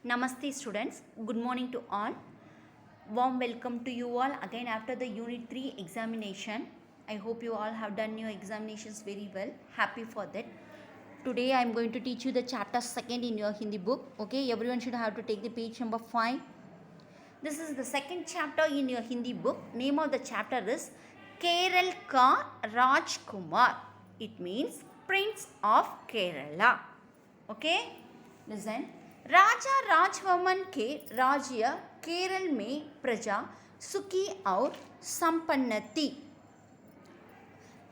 Namaste students, good morning to all. Warm welcome to you all again after the Unit 3 examination. I hope you all have done your examinations very well. Happy for that. Today I am going to teach you the chapter 2nd in your Hindi book. Okay, everyone should have to take the page number 5. This is the second chapter in your Hindi book. Name of the chapter is Keral Ka Rajkumar. It means Prince of Kerala. Okay, listen. राजा राजवर्मन के राज्य केरल में प्रजा सुखी और संपन्न थी.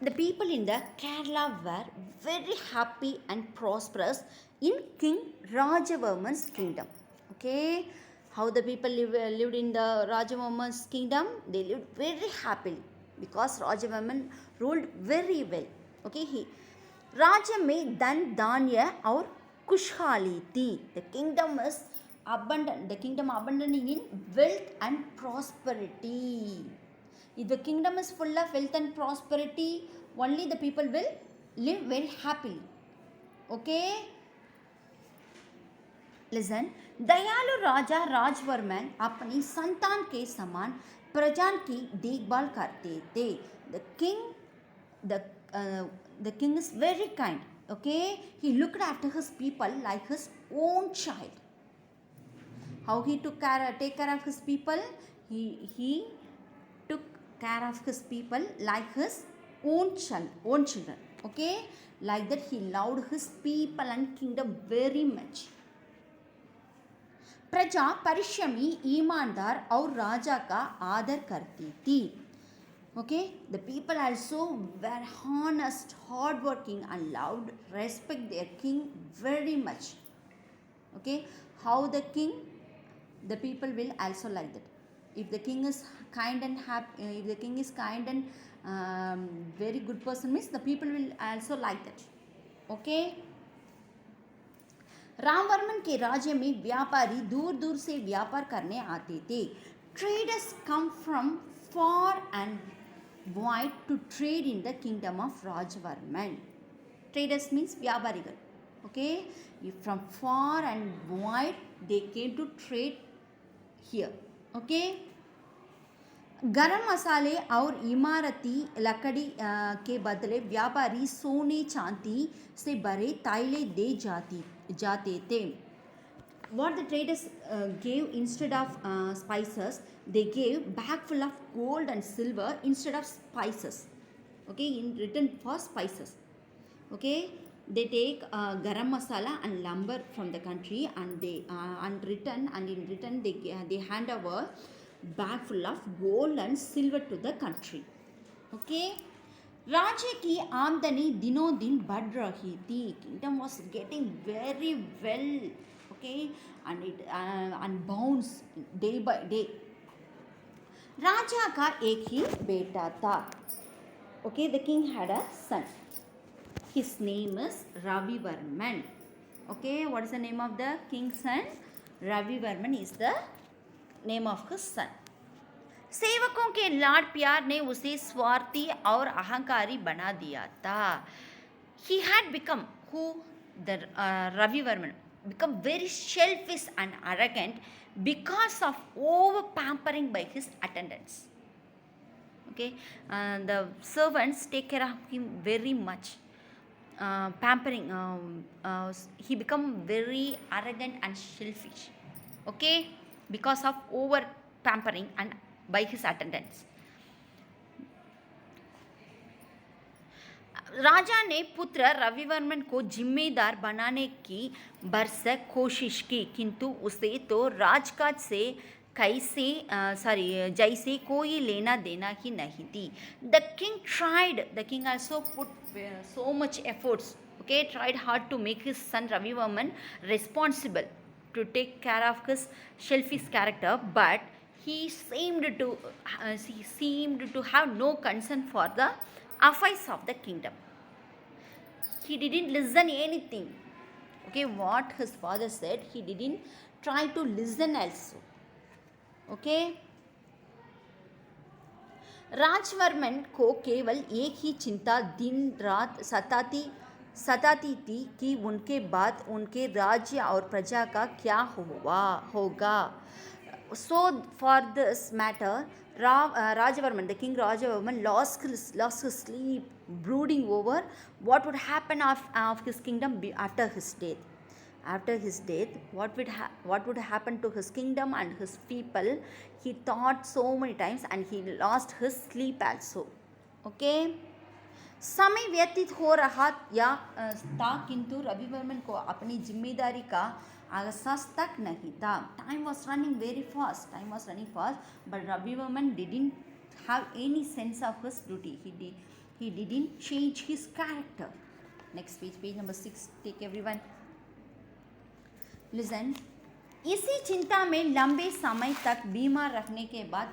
The people in the Kerala were very happy and prosperous in King Rajavarman's kingdom. Okay, how the people lived in the Rajavarman's kingdom? They lived very happily because Rajavarman ruled very well. Okay, राज्य में धन धान्य और खुशहाली थी. The kingdom is abundant. The kingdom abundant in wealth and prosperity. If the kingdom is full of wealth and prosperity, only the people will live very happily. Okay? Listen. दयालु राजा राजवर्मन अपनी संतान के समान प्रजा की देखभाल करते थे. The king is very kind. Okay, he looked after his people like his own child. How he take care of his people? He took care of his people like his own children. Okay, like that he loved his people and kingdom very much. प्रजा परिश्रमी ईमानदार और राजा का आदर करती थी. Okay, the people also were honest, hardworking and loved, respect their king very much. Okay, how the king, the people will also like that. If the king is kind and happy, if the king is kind and very good person means the people will also like that. Okay. रामवर्मन के राज्य में व्यापारी दूर दूर से व्यापार करने आते थे. Traders come from far and wide to trade in the kingdom of Rajavarman. Traders means vyaparigal. Okay, from far and wide they came to trade here. Okay, गरम मसाले और इमारती लकड़ी के बदले व्यापारी सोने चांदी से भरे ताइले दे जाते थे. What the traders gave instead of spices, they gave bag full of gold and silver instead of spices. Okay, in return for spices. Okay, they take garam masala and lumber from the country and they in return they hand over bag full of gold and silver to the country. Okay, राज्य की आमदनी दिनों दिन बढ़ रही थी. Kingdom was getting very well. Okay, and it and bounds day by day. राजा का एक ही बेटा था. Okay, the king had a son. His name is Ravivarman. Okay, what is the name of the king's son? Ravivarman is the name of his son. सेवकों के लाड प्यार ने उसे स्वार्थी और अहंकारी बना दिया था. He had become Ravivarman become very selfish and arrogant because of over pampering by his attendants. Okay, the servants take care of him very much. Pampering, he become very arrogant and selfish. Okay, because of over pampering and by his attendants. राजा ने पुत्र रविवर्मन को जिम्मेदार बनाने की भरसक कोशिश की, किंतु उसे तो राजकाज से जैसे कोई लेना देना ही नहीं थी. The king also put so much efforts. Okay, tried hard to make his son Ravivarman responsible to take care of his selfish character, but he seemed to have no concern for the affairs of the kingdom. He didn't listen anything. Okay, what his father said, he didn't try to listen also. Okay, राजवर्मन को केवल एक ही चिंता दिन रात सताती सताती थी कि उनके बाद उनके राज्य और प्रजा का क्या होगा. So for this matter, Rajavarman, the king Rajavarman, lost his sleep, brooding over what would happen of his kingdom after his death. After his death, what would happen to his kingdom and his people? He thought so many times, and he lost his sleep also. Okay. समय व्यतीत हो रहा था, किंतु रविवर्मन को अपनी जिम्मेदारी का एहसास तक नहीं था. Time was running very fast. But Ravivarman didn't have any sense of his duty. He didn't change his character. Next page number 6. Take everyone. Listen. इसी चिंता में लंबे समय तक बीमार रहने के बाद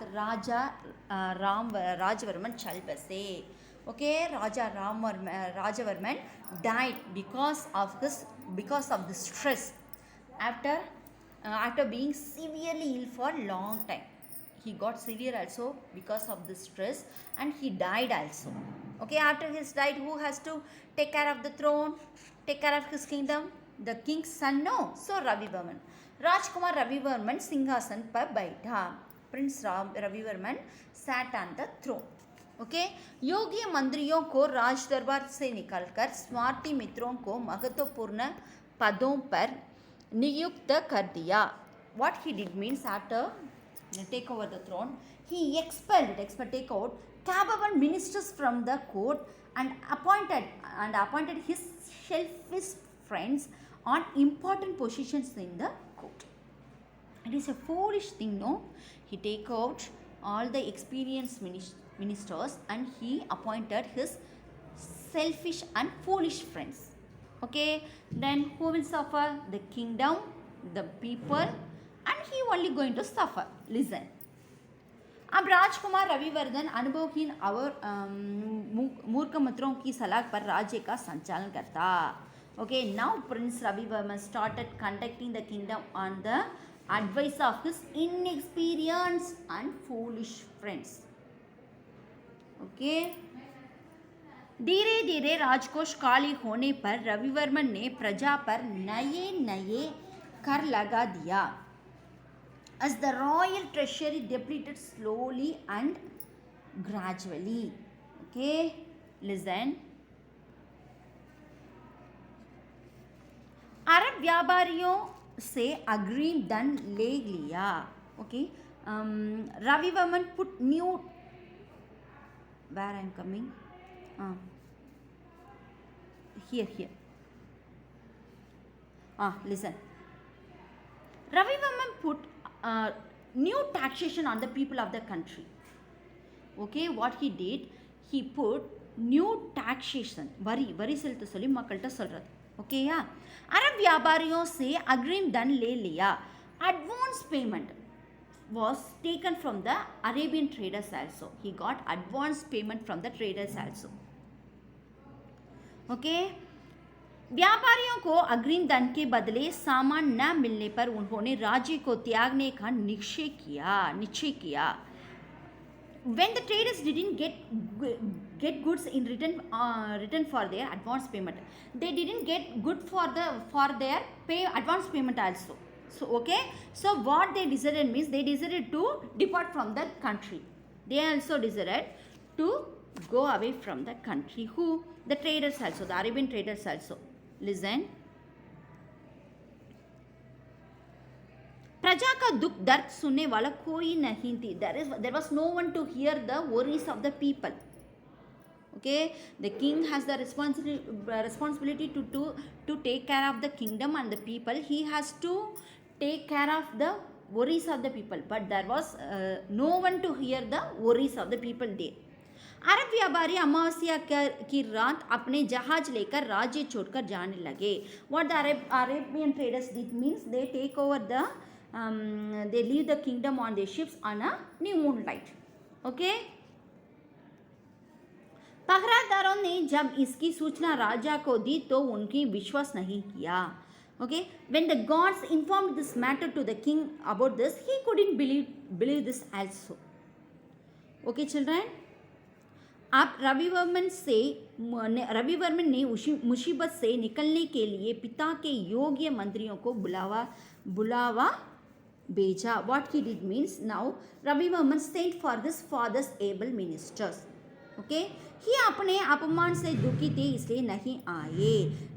राजवर्मन चल बसे. Okay, Rajavarman died because of the stress after being severely ill for a long time. He got severe also because of the stress, and he died also. Okay, after his died, who has to take care of the throne, take care of his kingdom? The king's son, no. So Ravivarman, Rajkumar Ravivarman सिंहासन पर बैठा. Prince Ravivarman sat on the throne. Okay. योग्य मंत्रियों को राज दरबार से निकालकर स्वार्थी मित्रों को महत्वपूर्ण पदों पर नियुक्त कर दिया. What he did means, after take over the throne, he expelled capable ministers from the court and appointed his selfish friends on important positions in the court. It is a foolish thing, no? He take out all the experienced ministers and he appointed his selfish and foolish friends. Okay, then who will suffer? The kingdom, the people, and he only going to suffer. Listen. अब राजकुमार रविवर्धन अनुभवहीन और मूर्ख मित्रों की सलाह पर राज्य का संचालन करता. Okay, now Prince Ravivarman started conducting the kingdom on the advice of his inexperienced and foolish friends. Okay. धीरे धीरे राजकोष खाली होने पर रविवर्मन ने प्रजा पर नए कर लगा दिया. As the royal treasury depleted slowly and gradually. Okay, listen. अरब व्यापारियों से अग्रिम धन ले लिया. Okay, Ravivarman put new. Where I am coming? Here. Listen. Ravivarman put new taxation on the people of the country. Okay, what he did, he put new taxation. वरी सेल्त सोली मकल्टा सोल्रद. Okay, yeah. अरब व्यापारियों से अग्रिम धन ले लिया. Advance payment was taken from the Arabian traders also. He got advance payment from the traders also. Okay. व्यापारियों को अग्रिम धन के बदले सामान न मिलने पर उन्होंने राज्य को त्यागने का निश्चय किया. When the traders didn't get goods in return for their advance payment, they didn't get good for their advance payment also. So okay, so what they decided means they decided to depart from the country. They also decided to go away from the country. Who? The traders also, the Arabian traders also. Listen. प्रजा का दुख दर्द सुनने वाला कोई नहीं थी. There was no one to hear the worries of the people. Okay, the king has the responsibility to take care of the kingdom and the people. He has to take care of the worries of the people, but there was no one to hear the worries of the people there. अरब व्यापारी अमावस्या की रात अपने जहाज लेकर राज्य छोड़कर जाने लगे. What the Arabian traders did means they take over they leave the kingdom on their ships on a new moonlight. Okay. पहरादारों ने जब इसकी सूचना राजा को दी तो उनकी विश्वास नहीं किया. Okay, when the gods informed this matter to the king about this, he couldn't believe this also. Okay, children. आप रविवर्मन ने मुसीबत से निकलने के लिए पिता के योग्य मंत्रियों को बुलावा भेजा. What he did means, now रविवर्मन sent for this father's able ministers. Okay, he अपने अपमान से दुखी थे इसलिए नहीं आए.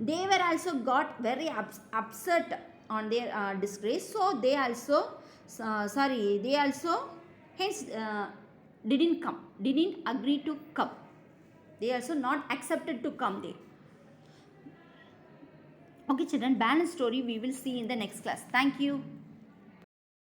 They were also got very upset on their disgrace, so they also hence didn't agree to come. They also not accepted to come there. Okay children, balance story we will see in the next class. Thank you.